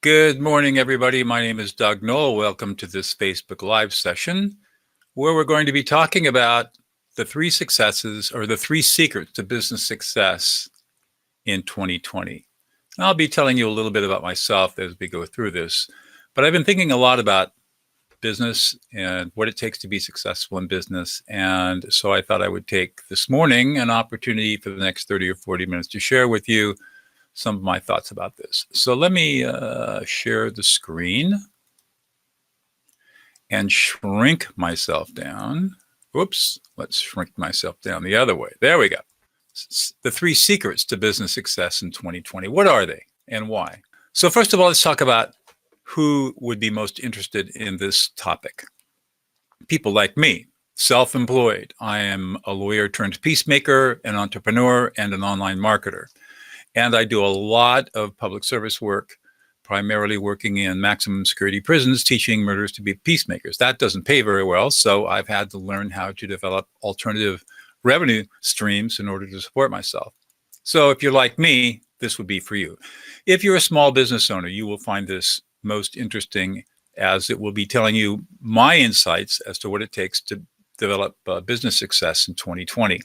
Good morning, everybody. My name is Doug Knoll. Welcome to this Facebook Live session where we're going to be talking about the three successes or the three secrets to business success in 2020. I'll be telling you a little bit about myself as we go through this, but I've been thinking a lot about business and what it takes to be successful in business. And so I thought I would take this morning an opportunity for the next 30 or 40 minutes to share with you some of my thoughts about this. So let me share the screen and shrink myself down. Whoops, let's shrink myself down the other way. There we go. The three secrets to business success in 2020. What are they and why? So first of all, let's talk about who would be most interested in this topic. People like me, self-employed. I am a lawyer turned peacemaker, an entrepreneur, and an online marketer. And I do a lot of public service work, primarily working in maximum security prisons, teaching murderers to be peacemakers. That doesn't pay very well, so I've had to learn how to develop alternative revenue streams in order to support myself. So if you're like me, this would be for you. If you're a small business owner, you will find this most interesting, as it will be telling you my insights as to what it takes to develop business success in 2020.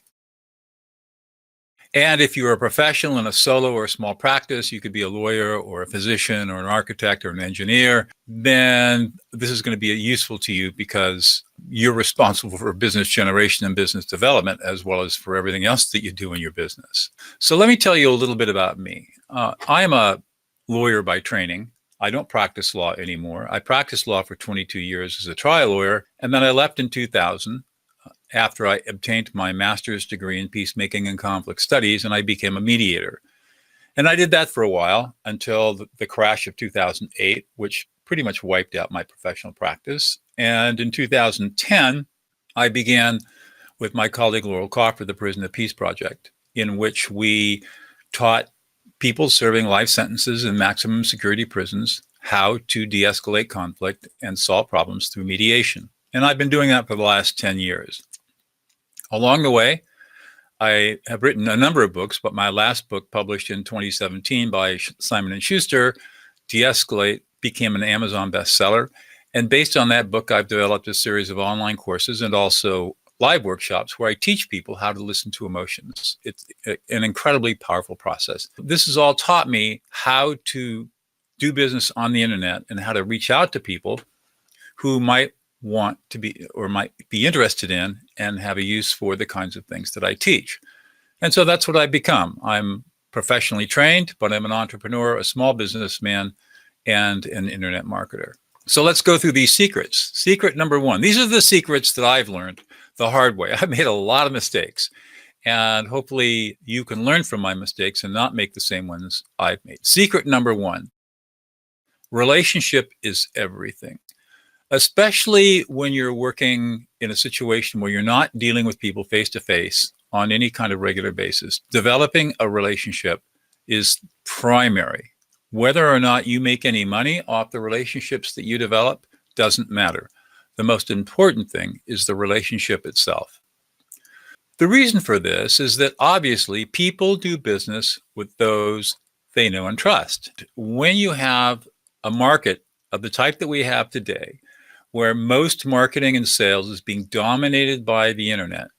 And if you're a professional in a solo or a small practice, you could be a lawyer or a physician or an architect or an engineer, then this is going to be useful to you because you're responsible for business generation and business development, as well as for everything else that you do in your business. So let me tell you a little bit about me. I am a lawyer by training. I don't practice law anymore. I practiced law for 22 years as a trial lawyer, and then I left in 2000. After I obtained my master's degree in peacemaking and conflict studies, and I became a mediator. And I did that for a while until the crash of 2008, which pretty much wiped out my professional practice. And in 2010, I began with my colleague Laurel Coffer, the Prison of Peace Project, in which we taught people serving life sentences in maximum security prisons how to de-escalate conflict and solve problems through mediation. And I've been doing that for the last 10 years. Along the way, I have written a number of books, but my last book, published in 2017 by Simon & Schuster, De-Escalate, became an Amazon bestseller. And based on that book, I've developed a series of online courses and also live workshops where I teach people how to listen to emotions. It's an incredibly powerful process. This has all taught me how to do business on the internet and how to reach out to people who might want to be or might be interested in and have a use for the kinds of things that I teach. And so that's what I've become. I'm professionally trained, but I'm an entrepreneur, a small businessman, and an internet marketer. So let's go through these secrets. Secret number one. These are the secrets that I've learned the hard way. I've made a lot of mistakes, and hopefully you can learn from my mistakes and not make the same ones I've made. Secret number one. Relationship is everything. Especially when you're working in a situation where you're not dealing with people face to face on any kind of regular basis. Developing a relationship is primary. Whether or not you make any money off the relationships that you develop doesn't matter. The most important thing is the relationship itself. The reason for this is that obviously people do business with those they know and trust. When you have a market of the type that we have today, where most marketing and sales is being dominated by the internet,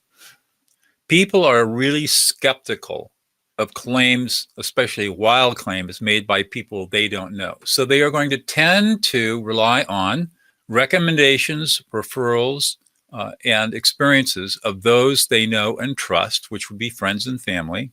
people are really skeptical of claims, especially wild claims made by people they don't know. So they are going to tend to rely on recommendations, referrals, and experiences of those they know and trust, which would be friends and family.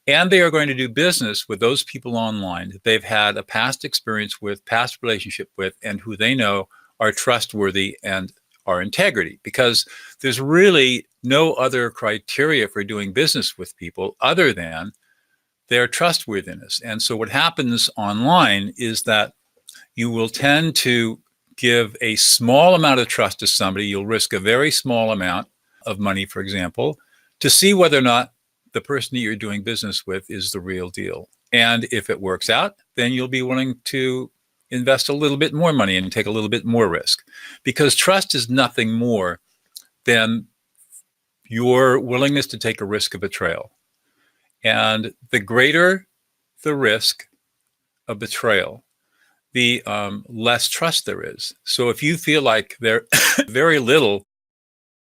And they are going to do business with those people online that they've had a past experience with, past relationship with, and who they know are trustworthy and are integrity, because there's really no other criteria for doing business with people other than their trustworthiness. And so what happens online is that you will tend to give a small amount of trust to somebody. You'll risk a very small amount of money, for example, to see whether or not the person that you're doing business with is the real deal. And if it works out, then you'll be willing to invest a little bit more money and take a little bit more risk, because trust is nothing more than your willingness to take a risk of betrayal. And the greater the risk of betrayal, the less trust there is. So if you feel like there's very little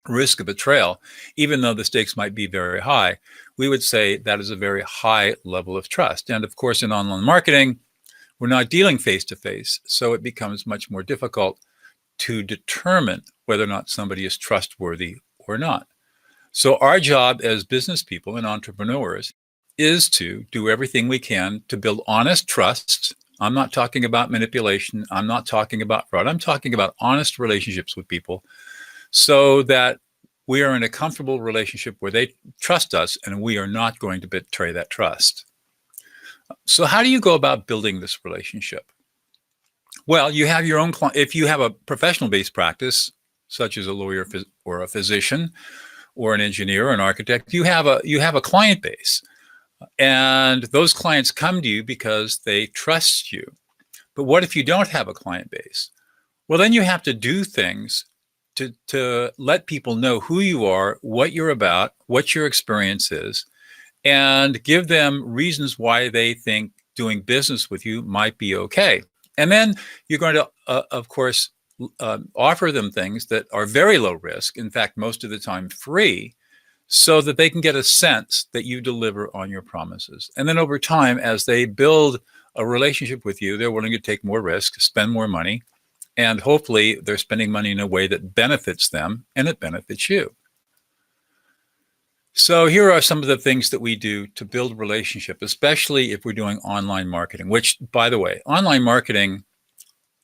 risk of betrayal, even though the stakes might be very high, we would say that is a very high level of trust. And of course, in online marketing, we're not dealing face to face, so it becomes much more difficult to determine whether or not somebody is trustworthy or not. So our job as business people and entrepreneurs is to do everything we can to build honest trust. I'm not talking about manipulation. I'm not talking about fraud. I'm talking about honest relationships with people so that we are in a comfortable relationship where they trust us and we are not going to betray that trust. So how do you go about building this relationship? Well, you have your own client. If you have a professional-based practice, such as a lawyer or a physician or an engineer or an architect, you have a client base. And those clients come to you because they trust you. But what if you don't have a client base? Well, then you have to do things to let people know who you are, what you're about, what your experience is, and give them reasons why they think doing business with you might be okay. And then you're going to, of course, offer them things that are very low risk, in fact, most of the time free, so that they can get a sense that you deliver on your promises. And then over time, as they build a relationship with you, they're willing to take more risk, spend more money, and hopefully they're spending money in a way that benefits them and it benefits you. So here are some of the things that we do to build relationship, especially if we're doing online marketing, which, by the way, online marketing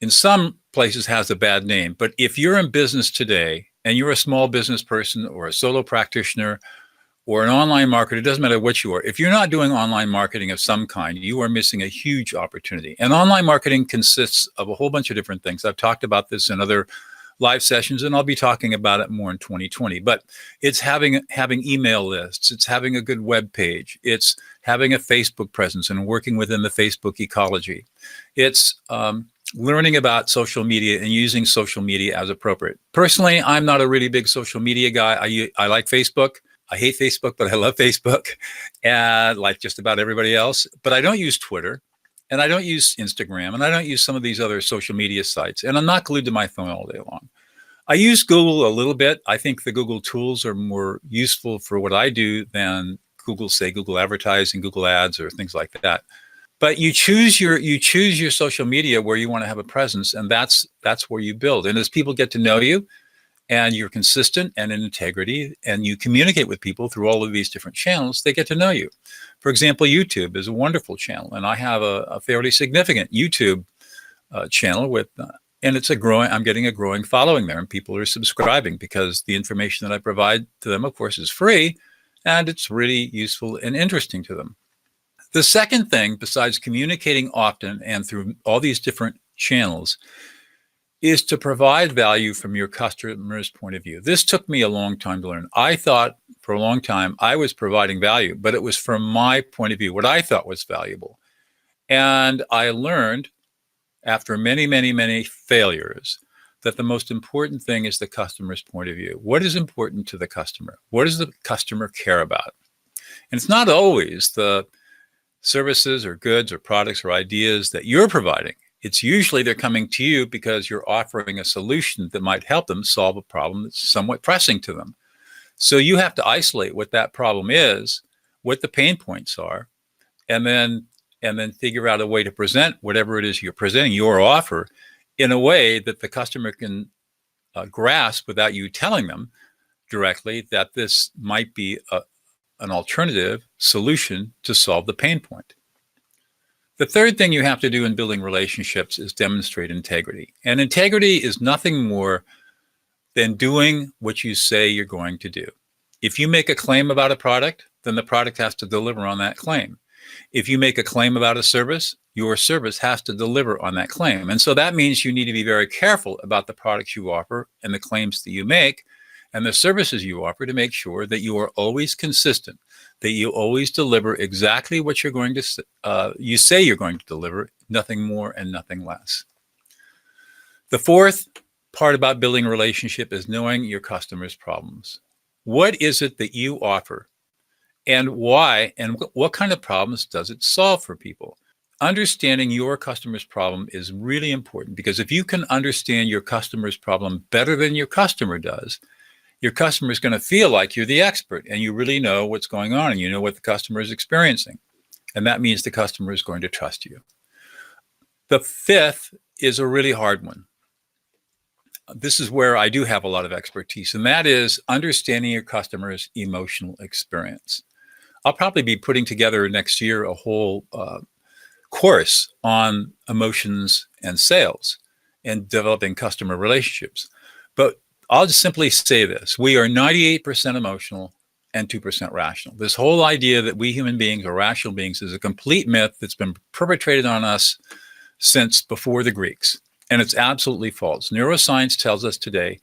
in some places has a bad name. But if you're in business today and you're a small business person or a solo practitioner or an online marketer, it doesn't matter what you are. If you're not doing online marketing of some kind, you are missing a huge opportunity. And online marketing consists of a whole bunch of different things. I've talked about this in other live sessions, and I'll be talking about it more in 2020. But it's having email lists, it's having a good web page, it's having a Facebook presence and working within the Facebook ecology. It's learning about social media and using social media as appropriate. Personally, I'm not a really big social media guy. I like Facebook. I hate Facebook, but I love Facebook, and like just about everybody else. But I don't use Twitter, and I don't use Instagram, and I don't use some of these other social media sites. And I'm not glued to my phone all day long. I use Google a little bit. I think the Google tools are more useful for what I do than Google Advertising, Google Ads, or things like that. But you choose your social media where you want to have a presence, and that's where you build. And as people get to know you, and you're consistent and in integrity, and you communicate with people through all of these different channels, they get to know you. For example, YouTube is a wonderful channel, and I have a fairly significant YouTube channel with, and I'm getting a growing following there, and people are subscribing because the information that I provide to them, of course, is free, and it's really useful and interesting to them. The second thing, besides communicating often and through all these different channels, is to provide value from your customer's point of view. This took me a long time to learn. I thought for a long time I was providing value, but it was from my point of view, what I thought was valuable. And I learned after many, many, many failures that the most important thing is the customer's point of view. What is important to the customer? What does the customer care about? And it's not always the services or goods or products or ideas that you're providing. It's usually they're coming to you because you're offering a solution that might help them solve a problem that's somewhat pressing to them. So you have to isolate what that problem is, what the pain points are, and then figure out a way to present whatever it is you're presenting, your offer, in a way that the customer can grasp without you telling them directly that this might be an alternative solution to solve the pain point. The third thing you have to do in building relationships is demonstrate integrity. And integrity is nothing more than doing what you say you're going to do. If you make a claim about a product, then the product has to deliver on that claim. If you make a claim about a service, your service has to deliver on that claim. And so that means you need to be very careful about the products you offer and the claims that you make and the services you offer to make sure that you are always consistent, that you always deliver exactly what you're going to, you say you're going to deliver, nothing more and nothing less. The fourth part about building a relationship is knowing your customer's problems. What is it that you offer, and why, and what kind of problems does it solve for people? understanding your customer's problem is really important, because if you can understand your customer's problem better than your customer does, your customer is going to feel like you're the expert and you really know what's going on and you know what the customer is experiencing. And that means the customer is going to trust you. The fifth is a really hard one. This is where I do have a lot of expertise, and that is understanding your customer's emotional experience. I'll probably be putting together next year a whole course on emotions and sales and developing customer relationships. But I'll just simply say this: we are 98% emotional and 2% rational. This whole idea that we human beings are rational beings is a complete myth that's been perpetrated on us since before the Greeks. And it's absolutely false. Neuroscience tells us today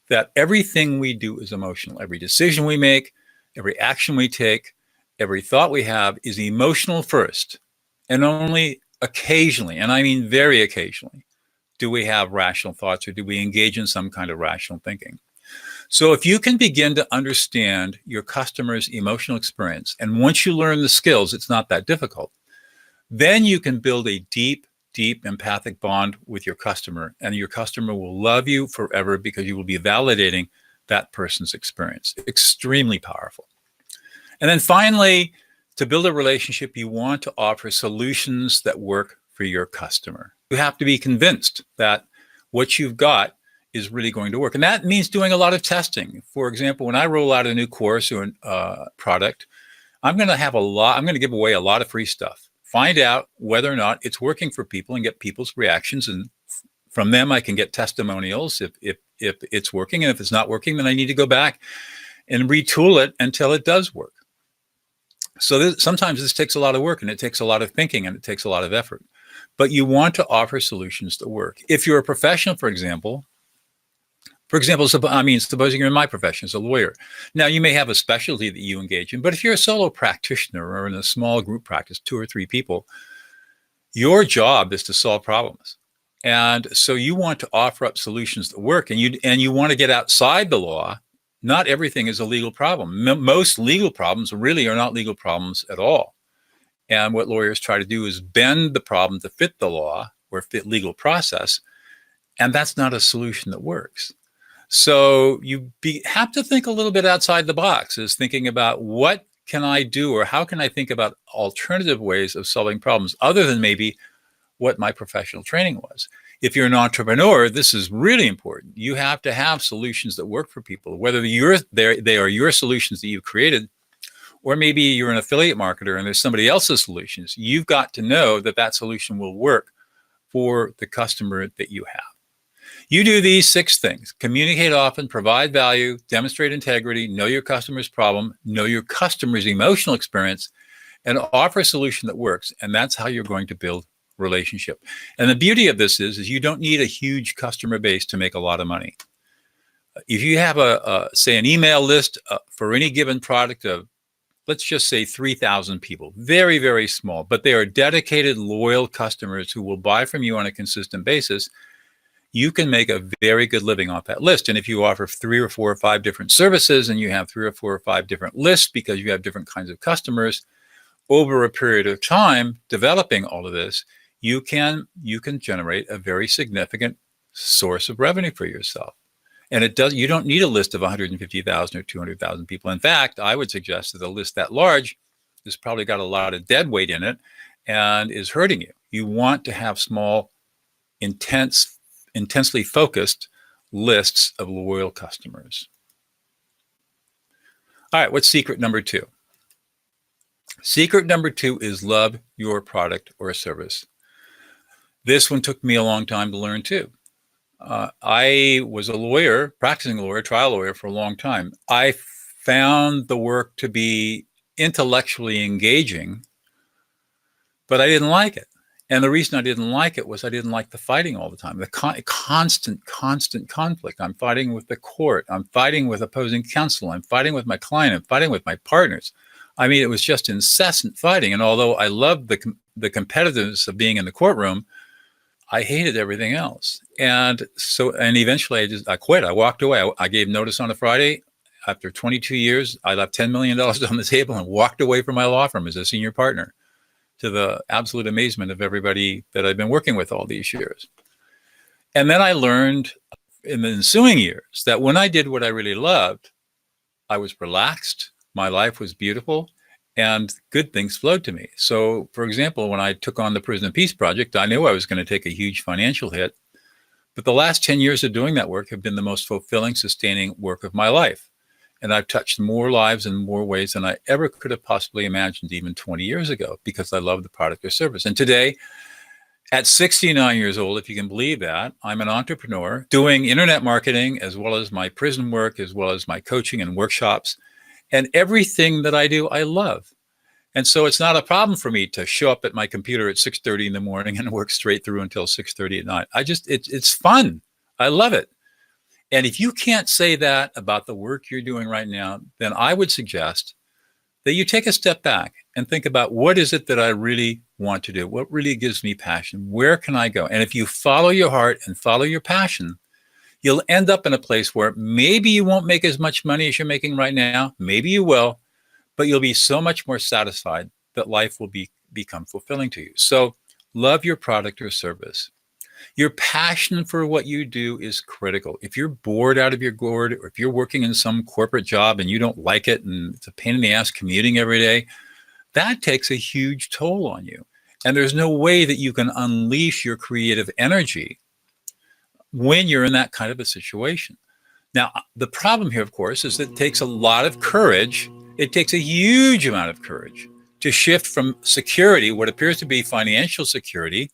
that everything we do is emotional. Every decision we make, every action we take, every thought we have is emotional first. And only occasionally, and I mean very occasionally, do we have rational thoughts or do we engage in some kind of rational thinking. So if you can begin to understand your customer's emotional experience, and once you learn the skills, it's not that difficult, then you can build a deep empathic bond with your customer, and your customer will love you forever because you will be validating that person's experience. Extremely powerful. And then finally, to build a relationship, you want to offer solutions that work for your customer. You have to be convinced that what you've got is really going to work. And that means doing a lot of testing. For example, when I roll out a new course or a product, I'm going to give away a lot of free stuff. Find out whether or not it's working for people and get people's reactions. And from them, I can get testimonials if it's working. And if it's not working, then I need to go back and retool it until it does work. So sometimes this takes a lot of work, and it takes a lot of thinking, and it takes a lot of effort. But you want to offer solutions that work. If you're a professional, for example, supposing you're in my profession as a lawyer. Now, you may have a specialty that you engage in, but if you're a solo practitioner or in a small group practice, 2 or 3 people, your job is to solve problems. And so you want to offer up solutions that work, and you want to get outside the law. Not everything is a legal problem. Most legal problems really are not legal problems at all. And what lawyers try to do is bend the problem to fit the law or fit legal process, and that's not a solution that works. So you have to think a little bit outside the box, is thinking about what can I do, or how can I think about alternative ways of solving problems other than maybe what my professional training was. If you're an entrepreneur, this is really important. You have to have solutions that work for people, whether they are your solutions that you've created, or maybe you're an affiliate marketer and there's somebody else's solutions. You've got to know that that solution will work for the customer that you have. You do these 6 things: communicate often, provide value, demonstrate integrity, know your customer's problem, know your customer's emotional experience, and offer a solution that works. And that's how you're going to build relationship. And the beauty of this is you don't need a huge customer base to make a lot of money. If you have say an email list for any given product of, let's just say 3,000 people, very, very small, but they are dedicated, loyal customers who will buy from you on a consistent basis, you can make a very good living off that list. And if you offer 3 or 4 or 5 different services and you have 3 or 4 or 5 different lists because you have different kinds of customers, over a period of time developing all of this, you can generate a very significant source of revenue for yourself. And you don't need a list of 150,000 or 200,000 people. In fact, I would suggest that a list that large has probably got a lot of dead weight in it and is hurting you. You want to have small, intensely focused lists of loyal customers. All right, what's secret number 2? Secret number 2 is love your product or service. This one took me a long time to learn too. I was a lawyer, practicing lawyer, trial lawyer for a long time. I found the work to be intellectually engaging, but I didn't like it. And the reason I didn't like it was I didn't like the fighting all the time, the constant conflict. I'm fighting with the court. I'm fighting with opposing counsel. I'm fighting with my client. I'm fighting with my partners. I mean, it was just incessant fighting. And although I loved the competitiveness of being in the courtroom, I hated everything else. And eventually I quit. I walked away. I gave notice on a Friday. After 22 years, I left $10 million on the table and walked away from my law firm as a senior partner to the absolute amazement of everybody that I've been working with all these years. And then I learned in the ensuing years that when I did what I really loved, I was relaxed, my life was beautiful, and good things flowed to me. So, for example, when I took on the Prison and Peace Project, I knew I was going to take a huge financial hit. But the last 10 years of doing that work have been the most fulfilling, sustaining work of my life. And I've touched more lives in more ways than I ever could have possibly imagined even 20 years ago, because I love the product or service. And today, at 69 years old, if you can believe that, I'm an entrepreneur doing internet marketing, as well as my prison work, as well as my coaching and workshops. And everything that I do, I love. And so it's not a problem for me to show up at my computer at 6:30 in the morning and work straight through until 6:30 at night. It's fun. I love it. And if you can't say that about the work you're doing right now, then I would suggest that you take a step back and think about, what is it that I really want to do? What really gives me passion? Where can I go? And if you follow your heart and follow your passion, you'll end up in a place where maybe you won't make as much money as you're making right now. Maybe you will, but you'll be so much more satisfied that life will become fulfilling to you. So love your product or service. Your passion for what you do is critical. If you're bored out of your gourd, or if you're working in some corporate job and you don't like it and it's a pain in the ass commuting every day, that takes a huge toll on you. And there's no way that you can unleash your creative energy when you're in that kind of a situation. Now, the problem here, of course, is that it takes a lot of courage. It takes a huge amount of courage to shift from security, what appears to be financial security,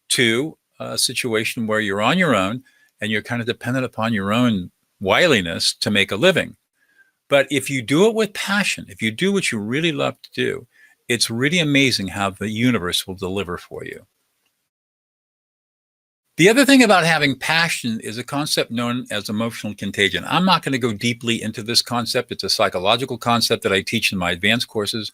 to a situation where you're on your own and you're kind of dependent upon your own wiliness to make a living. But if you do it with passion, if you do what you really love to do, it's really amazing how the universe will deliver for you. The other thing about having passion is a concept known as emotional contagion. I'm not going to go deeply into this concept. It's a psychological concept that I teach in my advanced courses.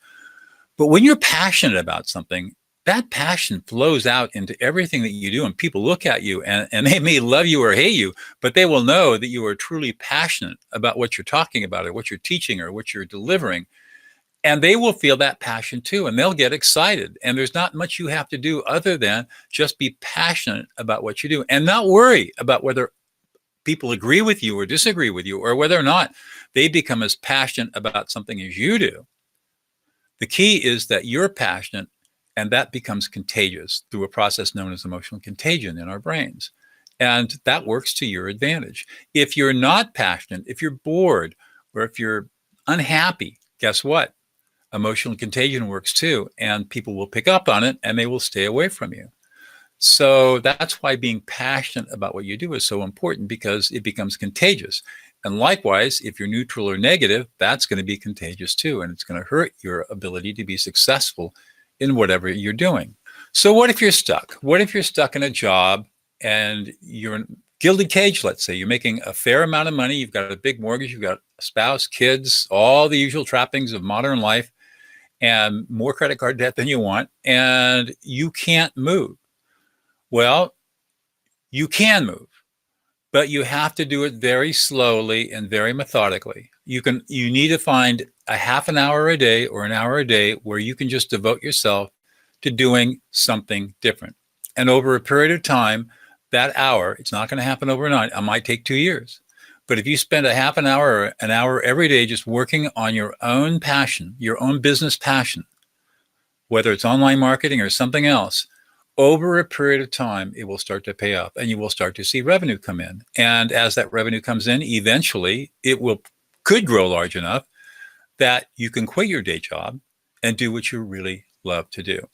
But when you're passionate about something, that passion flows out into everything that you do, and people look at you and they may love you or hate you, but they will know that you are truly passionate about what you're talking about or what you're teaching or what you're delivering. And they will feel that passion too, and they'll get excited. And there's not much you have to do other than just be passionate about what you do and not worry about whether people agree with you or disagree with you, or whether or not they become as passionate about something as you do. The key is that you're passionate, and that becomes contagious through a process known as emotional contagion in our brains. And that works to your advantage. If you're not passionate, if you're bored, or if you're unhappy, guess what? Emotional contagion works too, and people will pick up on it and they will stay away from you. So that's why being passionate about what you do is so important, because it becomes contagious. And likewise, if you're neutral or negative, that's going to be contagious too, and it's going to hurt your ability to be successful in whatever you're doing. So what if you're stuck? What if you're stuck in a job and you're in a gilded cage, let's say? You're making a fair amount of money, you've got a big mortgage, you've got a spouse, kids, all the usual trappings of modern life, and more credit card debt than you want, and you can't move. Well, you can move, but you have to do it very slowly and very methodically. You need to find a half an hour a day or an hour a day where you can just devote yourself to doing something different. And over a period of time, that hour, it's not going to happen overnight. It might take 2 years. But if you spend a half an hour or an hour every day just working on your own passion, your own business passion, whether it's online marketing or something else, over a period of time, it will start to pay off and you will start to see revenue come in. And as that revenue comes in, eventually it could grow large enough that you can quit your day job and do what you really love to do.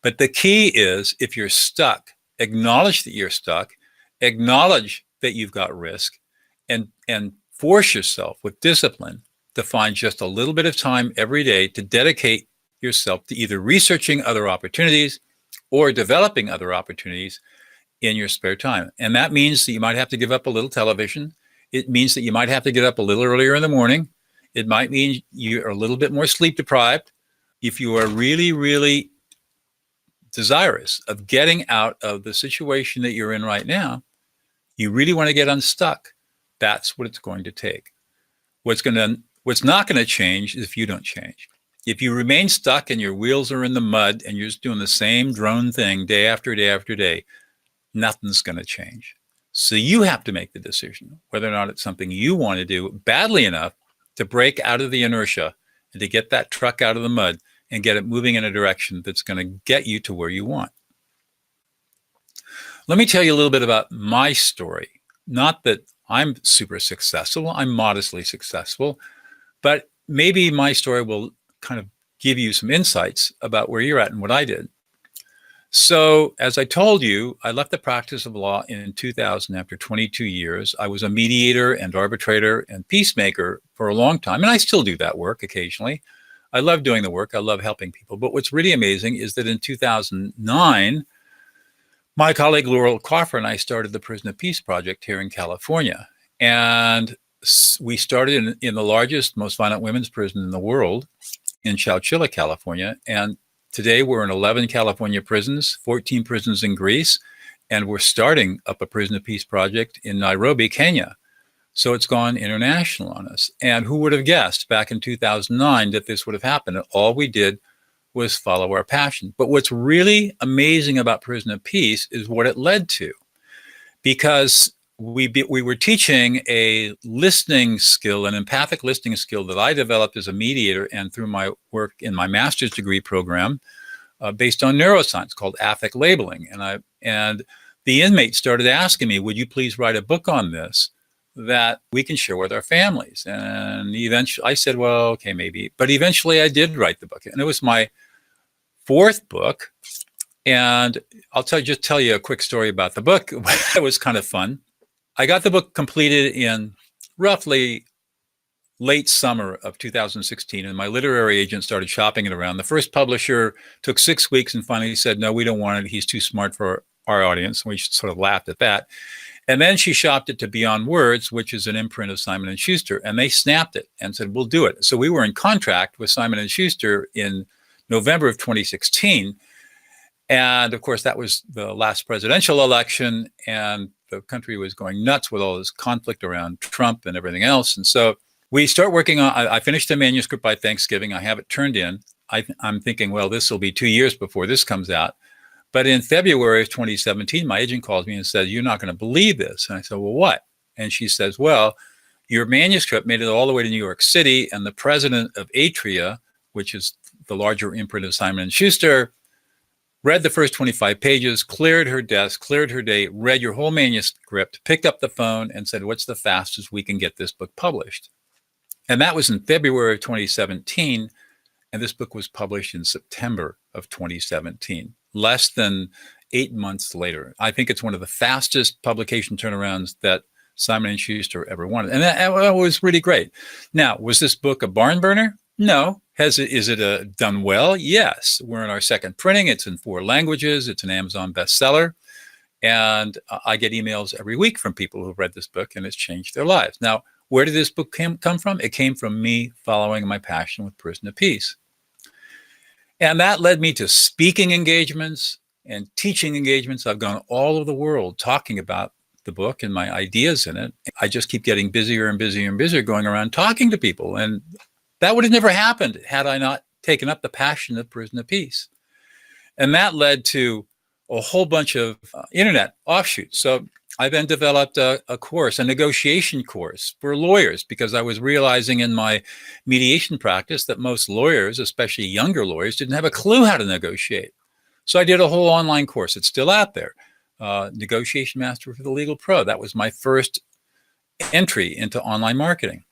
But the key is, if you're stuck, acknowledge that you're stuck, acknowledge that you've got risk, and force yourself with discipline to find just a little bit of time every day to dedicate yourself to either researching other opportunities or developing other opportunities in your spare time. And that means that you might have to give up a little television. It means that you might have to get up a little earlier in the morning. It might mean you're a little bit more sleep deprived. If you are really, really desirous of getting out of the situation that you're in right now, you really want to get unstuck, that's what it's going to take. What's not going to change is if you don't change. If you remain stuck and your wheels are in the mud and you're just doing the same drone thing day after day after day, nothing's going to change. So you have to make the decision whether or not it's something you want to do badly enough to break out of the inertia and to get that truck out of the mud and get it moving in a direction that's going to get you to where you want. Let me tell you a little bit about my story. Not that I'm super successful, I'm modestly successful, but maybe my story will kind of give you some insights about where you're at and what I did. So, as I told you, I left the practice of law in 2000 after 22 years. I was a mediator and arbitrator and peacemaker for a long time, and I still do that work occasionally. I love doing the work. I love helping people. But what's really amazing is that in 2009, my colleague Laurel Coffer and I started the Prison of Peace Project here in California. And we started in the largest, most violent women's prison in the world in Chowchilla, California. And today we're in 11 California prisons, 14 prisons in Greece, and we're starting up a Prison of Peace project in Nairobi, Kenya. So it's gone international on us. And who would have guessed back in 2009 that this would have happened? And all we did was follow our passion. But what's really amazing about Prison of Peace is what it led to. Because we were teaching a listening skill, an empathic listening skill that I developed as a mediator and through my work in my master's degree program based on neuroscience called affect labeling. And the inmates started asking me, would you please write a book on this that we can share with our families? And eventually I said, well, okay, maybe. But eventually I did write the book. And it was my fourth book. And I'll just tell you a quick story about the book. It was kind of fun. I got the book completed in roughly late summer of 2016, and my literary agent started shopping it around. The first publisher took 6 weeks and finally said, no, we don't want it. He's too smart for our audience. And we sort of laughed at that. And then she shopped it to Beyond Words, which is an imprint of Simon & Schuster, and they snapped it and said, we'll do it. So we were in contract with Simon & Schuster in November of 2016. And of course, that was the last presidential election, and the country was going nuts with all this conflict around Trump and everything else. And so we start working on, I finished the manuscript by Thanksgiving. I have it turned in. I'm thinking, well, this will be 2 years before this comes out. But in February of 2017, my agent calls me and says, you're not going to believe this. And I said, well, what? And she says, well, your manuscript made it all the way to New York City, and the president of Atria, which is the larger imprint of Simon & Schuster, read the first 25 pages, cleared her desk, cleared her day, read your whole manuscript, picked up the phone and said, what's the fastest we can get this book published? And that was in February of 2017. And this book was published in September of 2017, less than 8 months later. I think it's one of the fastest publication turnarounds that Simon & Schuster ever wanted. And that was really great. Now, was this book a barn burner? No. Is it done well? Yes. We're in our second printing. It's in 4 languages. It's an Amazon bestseller. And I get emails every week from people who've read this book, and it's changed their lives. Now, where did this book come from? It came from me following my passion with Prison of Peace. And that led me to speaking engagements and teaching engagements. I've gone all over the world talking about the book and my ideas in it. I just keep getting busier and busier and busier going around talking to people. And that would have never happened had I not taken up the passion of Prison of Peace. And that led to a whole bunch of internet offshoots. So I then developed a course, a negotiation course for lawyers, because I was realizing in my mediation practice that most lawyers, especially younger lawyers, didn't have a clue how to negotiate. So I did a whole online course. It's still out there, Negotiation Master for the Legal Pro. That was my first entry into online marketing.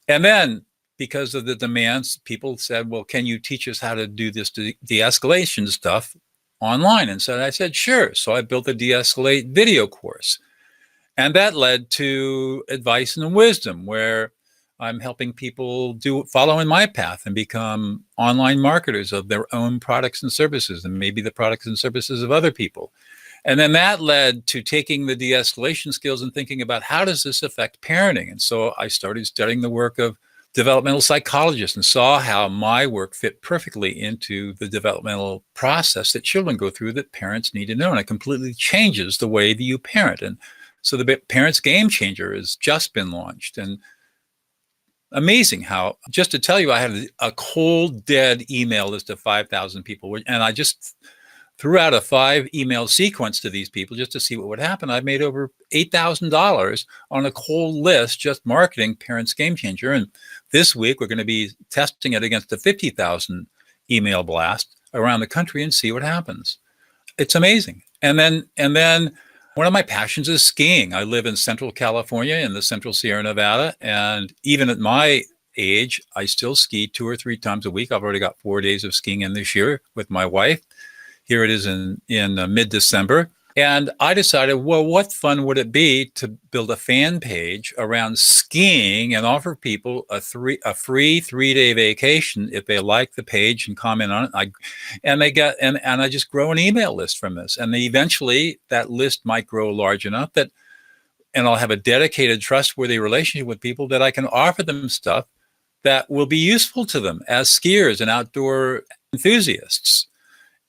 And then, because of the demands, people said, well, can you teach us how to do this de-escalation stuff online? And so I said, sure. So I built a de-escalate video course. And that led to Advice and Wisdom, where I'm helping people follow in my path and become online marketers of their own products and services, and maybe the products and services of other people. And then that led to taking the de-escalation skills and thinking about, how does this affect parenting? And so I started studying the work of developmental psychologists and saw how my work fit perfectly into the developmental process that children go through that parents need to know. And it completely changes the way that you parent. And so the Parents Game Changer has just been launched. And amazing how, just to tell you, I had a cold, dead email list of 5,000 people. And I just threw out a 5 email sequence to these people just to see what would happen. I made over $8,000 on a cold list, just marketing Parents Game Changer. And this week, we're going to be testing it against a 50,000 email blast around the country and see what happens. It's amazing. And then one of my passions is skiing. I live in Central California in the Central Sierra Nevada. And even at my age, I still ski 2 or 3 times a week. I've already got 4 days of skiing in this year with my wife. Here it is in mid-December. And I decided, well, what fun would it be to build a fan page around skiing and offer people a free 3-day vacation if they like the page and comment on it. And I just grow an email list from this. And eventually that list might grow large enough and I'll have a dedicated, trustworthy relationship with people that I can offer them stuff that will be useful to them as skiers and outdoor enthusiasts.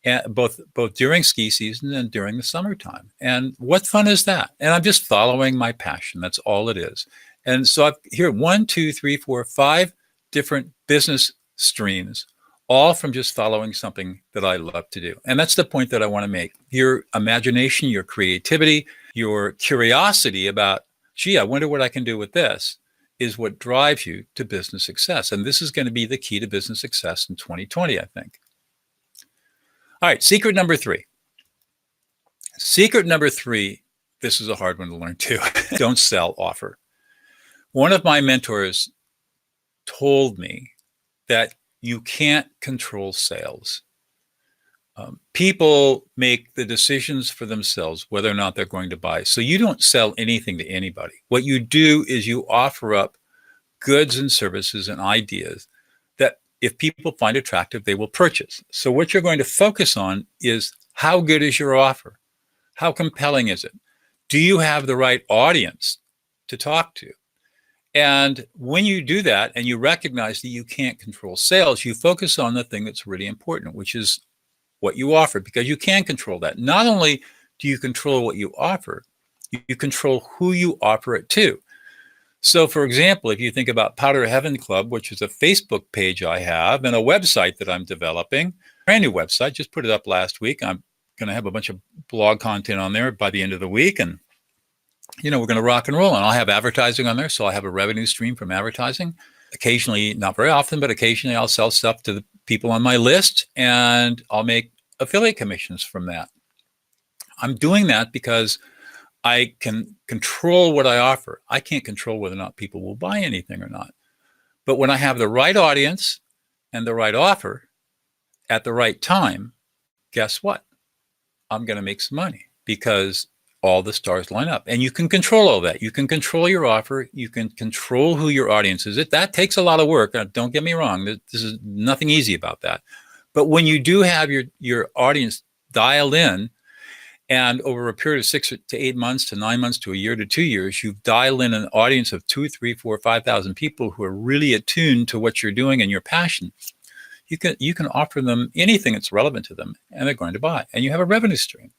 And both during ski season and during the summertime. And what fun is that? And I'm just following my passion. That's all it is. And so I've here 1, 2, 3, 4, 5 different business streams, all from just following something that I love to do. And that's the point that I want to make. Your imagination, your creativity, your curiosity about, gee, I wonder what I can do with this, is what drives you to business success. And this is going to be the key to business success in 2020, I think. All right, secret number 3. Secret number 3, this is a hard one to learn too. Don't sell, offer. One of my mentors told me that you can't control sales. People make the decisions for themselves whether or not they're going to buy. So you don't sell anything to anybody. What you do is you offer up goods and services and ideas that if people find attractive, they will purchase. So what you're going to focus on is how good is your offer? How compelling is it? Do you have the right audience to talk to? And when you do that and you recognize that you can't control sales, you focus on the thing that's really important, which is what you offer, because you can control that. Not only do you control what you offer, you control who you offer it to. So, for example, if you think about Powder Heaven Club, which is a Facebook page I have and a website that I'm developing, brand new website, just put it up last week. I'm going to have a bunch of blog content on there by the end of the week. And, we're going to rock and roll. And I'll have advertising on there. So I have a revenue stream from advertising. Occasionally, not very often, but occasionally I'll sell stuff to the people on my list and I'll make affiliate commissions from that. I'm doing that because I can control what I offer. I can't control whether or not people will buy anything or not. But when I have the right audience and the right offer at the right time, guess what? I'm going to make some money because all the stars line up. And you can control all that. You can control your offer. You can control who your audience is. That takes a lot of work. Don't get me wrong. This is nothing easy about that. But when you do have your audience dialed in, and over a period of 6 to 8 months to 9 months to a year to 2 years, you've dialed in an audience of 2, 3, 4, 5,000 people who are really attuned to what you're doing and your passion. You can offer them anything that's relevant to them, and they're going to buy. And you have a revenue stream.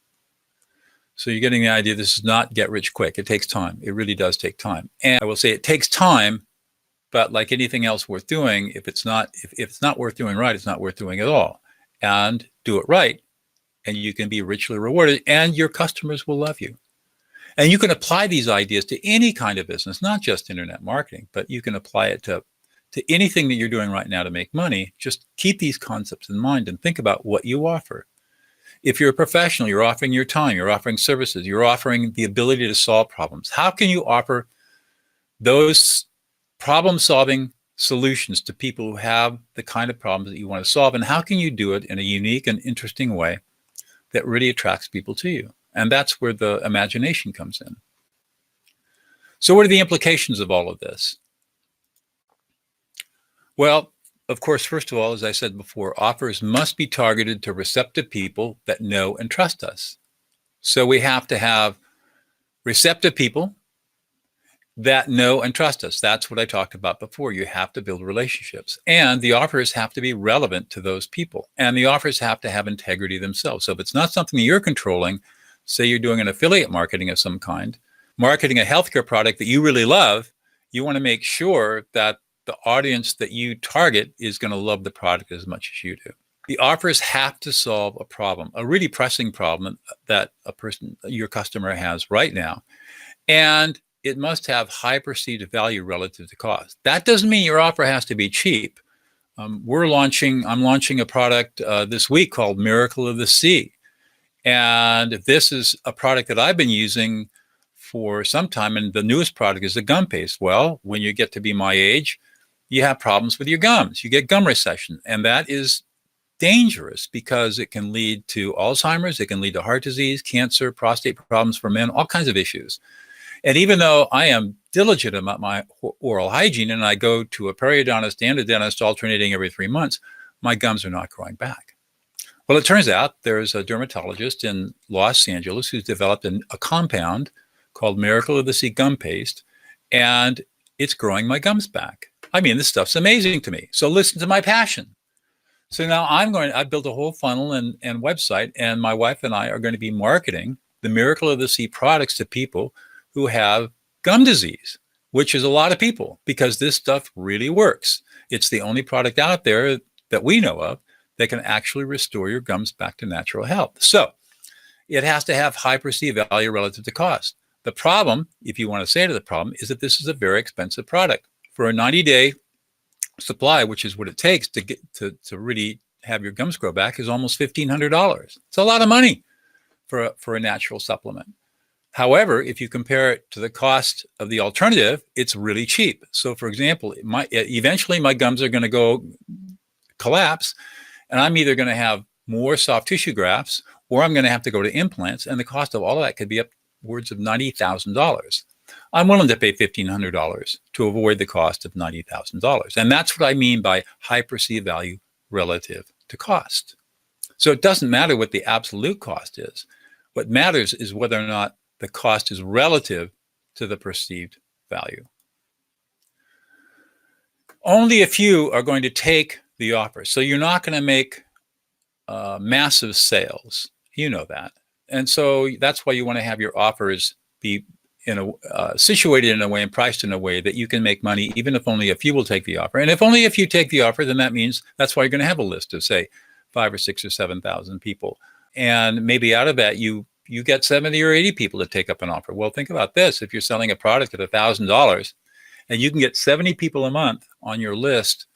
So you're getting the idea this is not get rich quick. It takes time. It really does take time. And I will say it takes time, but like anything else worth doing, if it's not worth doing right, it's not worth doing at all. And do it right, and you can be richly rewarded, and your customers will love you. And you can apply these ideas to any kind of business, not just internet marketing, but you can apply it to anything that you're doing right now to make money. Just keep these concepts in mind and think about what you offer. If you're a professional, you're offering your time, you're offering services, you're offering the ability to solve problems. How can you offer those problem-solving solutions to people who have the kind of problems that you want to solve? And how can you do it in a unique and interesting way that really attracts people to you? And that's where the imagination comes in. So what are the implications of all of this? Well, of course, first of all, as I said before, offers must be targeted to receptive people that know and trust us. So we have to have receptive people that know and trust us. That's what I talked about before. You have to build relationships. And the offers have to be relevant to those people. And the offers have to have integrity themselves. So if it's not something that you're controlling, say you're doing an affiliate marketing of some kind, marketing a healthcare product that you really love, you want to make sure that the audience that you target is going to love the product as much as you do. The offers have to solve a problem, a really pressing problem that your customer has right now. And it must have high perceived value relative to cost. That doesn't mean your offer has to be cheap. I'm launching a product this week called Miracle of the Sea. And this is a product that I've been using for some time. And the newest product is the gum paste. Well, when you get to be my age, you have problems with your gums. You get gum recession. And that is dangerous because it can lead to Alzheimer's. It can lead to heart disease, cancer, prostate problems for men, all kinds of issues. And even though I am diligent about my oral hygiene and I go to a periodontist and a dentist alternating every 3 months, my gums are not growing back. Well, it turns out there's a dermatologist in Los Angeles who's developed a compound called Miracle of the Sea gum paste, and it's growing my gums back. I mean, this stuff's amazing to me. So listen to my passion. So now I built a whole funnel and website, and my wife and I are going to be marketing the Miracle of the Sea products to people who have gum disease, which is a lot of people, because this stuff really works. It's the only product out there that we know of that can actually restore your gums back to natural health. So it has to have high perceived value relative to cost. The problem, if you want to say to the problem, is that this is a very expensive product. For a 90-day supply, which is what it takes to get to really have your gums grow back, is almost $1,500. It's a lot of money for a natural supplement. However, if you compare it to the cost of the alternative, it's really cheap. So for example, eventually my gums are going to go collapse, and I'm either going to have more soft tissue grafts or I'm going to have to go to implants, and the cost of all of that could be upwards of $90,000. I'm willing to pay $1,500 to avoid the cost of $90,000. And that's what I mean by high perceived value relative to cost. So it doesn't matter what the absolute cost is. What matters is whether or not the cost is relative to the perceived value. Only a few are going to take the offer. So you're not going to make massive sales. You know that. And so that's why you want to have your offers be situated in a way and priced in a way that you can make money, even if only a few will take the offer. And if only a few take the offer, then that means that's why you're going to have a list of, say, 5,000 or 6,000 or 7,000 people. And maybe out of that, you get 70 or 80 people to take up an offer. Well, think about this. If you're selling a product at $1,000 and you can get 70 people a month on your list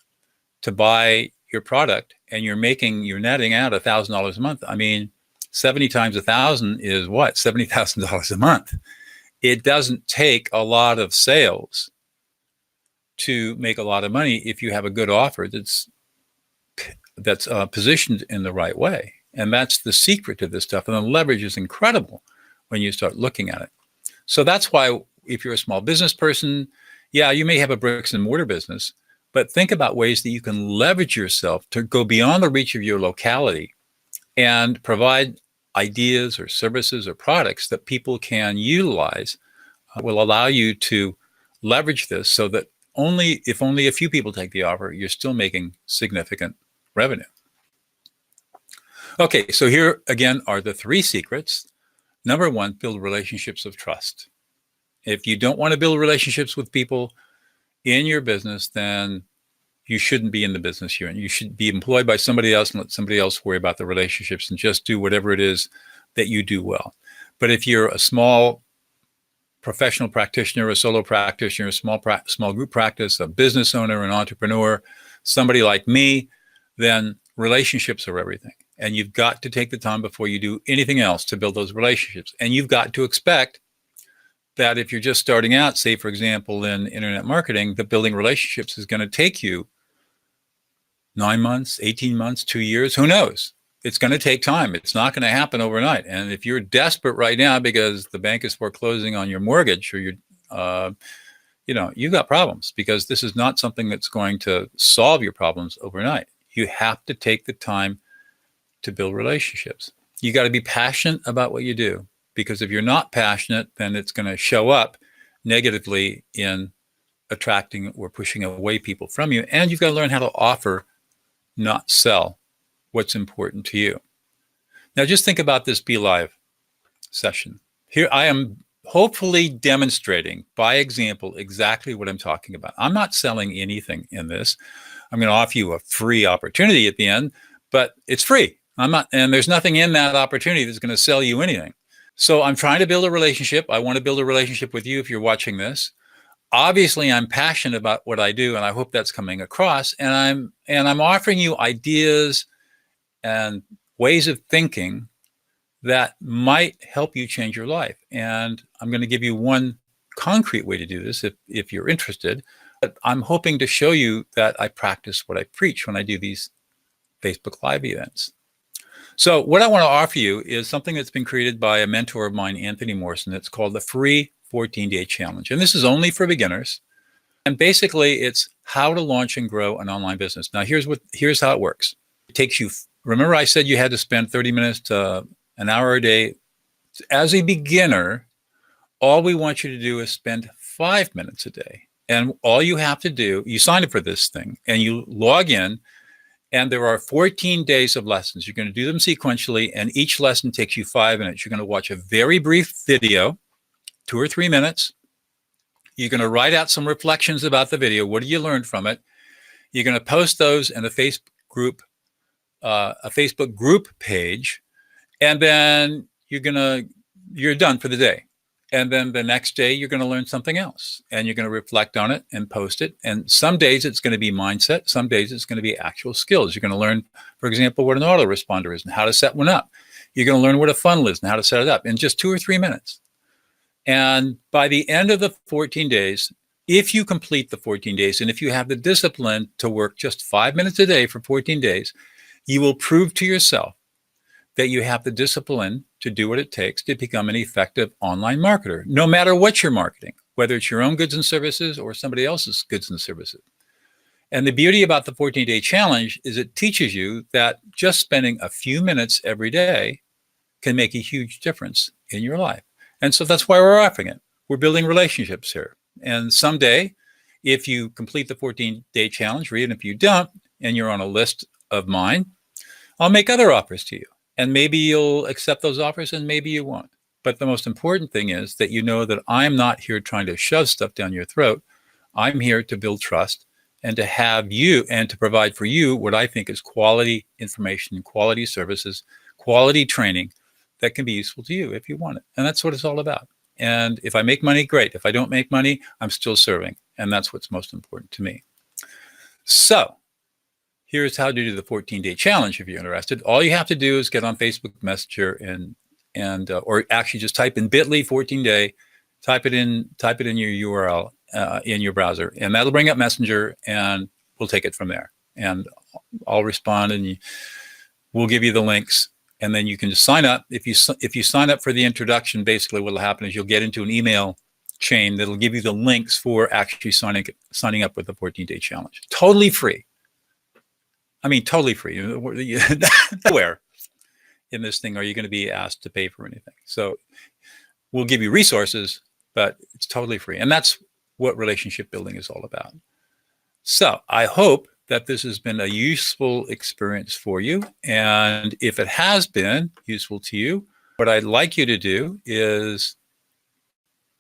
to buy your product, and you're netting out $1,000 a month. I mean, 70 times 1,000 is what? $70,000 a month. It doesn't take a lot of sales to make a lot of money if you have a good offer that's positioned in the right way. And that's the secret to this stuff. And the leverage is incredible when you start looking at it. So that's why if you're a small business person, yeah, you may have a bricks and mortar business, but think about ways that you can leverage yourself to go beyond the reach of your locality and provide ideas or services or products that people can utilize. Will allow you to leverage this so that if only a few people take the offer, you're still making significant revenue. Okay, so here again are the 3 secrets. Number 1, build relationships of trust. If you don't want to build relationships with people in your business, then you shouldn't be in the business you're in. You should be employed by somebody else and let somebody else worry about the relationships and just do whatever it is that you do well. But if you're a small professional practitioner, a solo practitioner, a small group practice, a business owner, an entrepreneur, somebody like me, then relationships are everything. And you've got to take the time before you do anything else to build those relationships. And you've got to expect that if you're just starting out, say, for example, in internet marketing, that building relationships is going to take you 9 months, 18 months, 2 years, who knows? It's going to take time. It's not going to happen overnight. And if you're desperate right now because the bank is foreclosing on your mortgage or you've got problems, because this is not something that's going to solve your problems overnight. You have to take the time to build relationships. You got to be passionate about what you do, because if you're not passionate, then it's going to show up negatively in attracting or pushing away people from you. And you've got to learn how to offer, not sell, what's important to you. Now, just think about this Be Live session. Here I am hopefully demonstrating by example exactly what I'm talking about. I'm not selling anything in this. I'm going to offer you a free opportunity at the end, but it's free. And there's nothing in that opportunity that's going to sell you anything. So I'm trying to build a relationship. I want to build a relationship with you if you're watching this. Obviously, I'm passionate about what I do, and I hope that's coming across. And I'm offering you ideas and ways of thinking that might help you change your life. And I'm going to give you one concrete way to do this if you're interested. But I'm hoping to show you that I practice what I preach when I do these Facebook Live events. So what I want to offer you is something that's been created by a mentor of mine, Anthony Morrison. It's called the Free 14-Day Challenge. And this is only for beginners. And basically, it's how to launch and grow an online business. Now, here's how it works. It takes you, remember I said you had to spend 30 minutes to an hour a day. As a beginner, all we want you to do is spend 5 minutes a day. And all you have to do, you sign up for this thing and you log in, and there are 14 days of lessons. You're going to do them sequentially, and each lesson takes you 5 minutes. You're going to watch a very brief video, 2 or 3 minutes. You're going to write out some reflections about the video. What did you learn from it? You're going to post those in a Facebook group page, and then you're done for the day. And then the next day, you're going to learn something else, and you're going to reflect on it and post it. And some days it's going to be mindset. Some days it's going to be actual skills. You're going to learn, for example, what an autoresponder is and how to set one up. You're going to learn what a funnel is and how to set it up in just 2 or 3 minutes. And by the end of the 14 days, if you complete the 14 days, and if you have the discipline to work just 5 minutes a day for 14 days, you will prove to yourself that you have the discipline to do what it takes to become an effective online marketer, no matter what you're marketing, whether it's your own goods and services or somebody else's goods and services. And the beauty about the 14-day challenge is it teaches you that just spending a few minutes every day can make a huge difference in your life. And so that's why we're offering it. We're building relationships here. And someday, if you complete the 14-day challenge, or even if you don't, and you're on a list of mine, I'll make other offers to you. And maybe you'll accept those offers and maybe you won't. But the most important thing is that you know that I'm not here trying to shove stuff down your throat. I'm here to build trust and to have you and to provide for you what I think is quality information, quality services, quality training that can be useful to you if you want it. And that's what it's all about. And if I make money, great. If I don't make money, I'm still serving. And that's what's most important to me. So here's how to do the 14-day challenge if you're interested. All you have to do is get on Facebook Messenger and or actually just type in bit.ly 14-day, type it in your URL in your browser, and that'll bring up Messenger, and we'll take it from there. And I'll respond, and we'll give you the links, and then you can just sign up. If you sign up for the introduction, basically what will happen is you'll get into an email chain that'll give you the links for actually signing up with the 14-day challenge. Totally free. I mean, totally free. Nowhere in this thing are you going to be asked to pay for anything. So we'll give you resources, but it's totally free. And that's what relationship building is all about. So I hope that this has been a useful experience for you. And if it has been useful to you, what I'd like you to do is,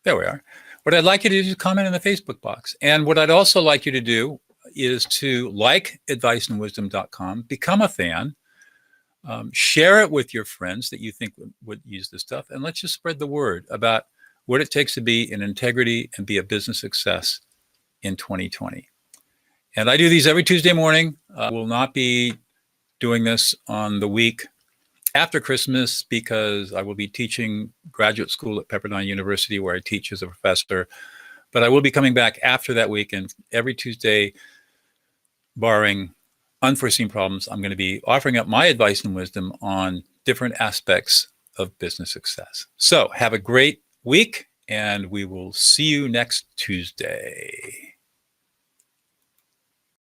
there we are. What I'd like you to do is comment in the Facebook box. And what I'd also like you to do is to like adviceandwisdom.com, become a fan, share it with your friends that you think would use this stuff, and let's just spread the word about what it takes to be in integrity and be a business success in 2020. And I do these every Tuesday morning. I will not be doing this on the week after Christmas because I will be teaching graduate school at Pepperdine University, where I teach as a professor. But I will be coming back after that week, and every Tuesday, barring unforeseen problems, I'm going to be offering up my advice and wisdom on different aspects of business success. So have a great week, and we will see you next Tuesday.